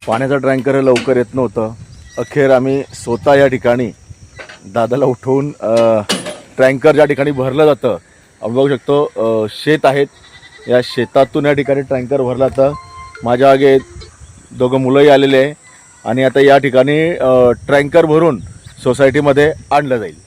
पाण्याचा टँकर लवकर येत नव्हतं. अखेर आम्ही स्वतः या ठिकाणी दादाला उठवून टँकर ज्या ठिकाणी भरलं जातं आपण बघू शकतो शेत आहेत. या शेतातून या ठिकाणी टँकर भरला तर माझ्या मागे दोघं मुलंही आलेले आहे आणि आता या ठिकाणी टँकर भरून सोसायटीमध्ये आणलं जाईल.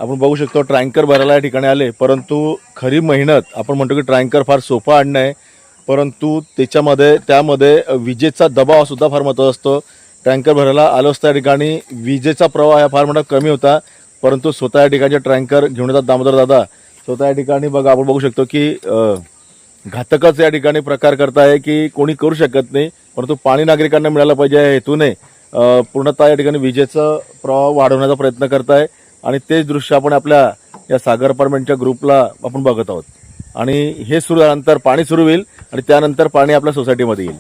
आपण बघू शकतो टँकर भरायला या ठिकाणी आले, परंतु खरी मेहनत आपण म्हणतो की टँकर फार सोपं आणणं आहे, परंतु त्यामध्ये विजेचा दबाव सुद्धा फार महत्त्वाचा असतो. टँकर भरायला आलो असता या ठिकाणी विजेचा प्रवाह हा फार मोठा कमी होता, परंतु स्वतः या ठिकाणी टँकर घेऊन येतात दामोदर दादा. स्वतः या ठिकाणी बघा आपण बघू शकतो की घातकच या ठिकाणी प्रकार करताय की कोणी करू शकत नाही, परंतु पाणी नागरिकांना मिळालं पाहिजे या हेतूने पूर्णतः या ठिकाणी विजेचा प्रवाह वाढवण्याचा प्रयत्न करताय आणि तेच दृश्य आपण आपल्या या सागर अपार्टमेंटच्या ग्रुपला आपण बघत आहोत. आणि हे सुरू झाल्यानंतर पाणी सुरू होईल आणि त्यानंतर पाणी आपल्या सोसायटीमध्ये येईल.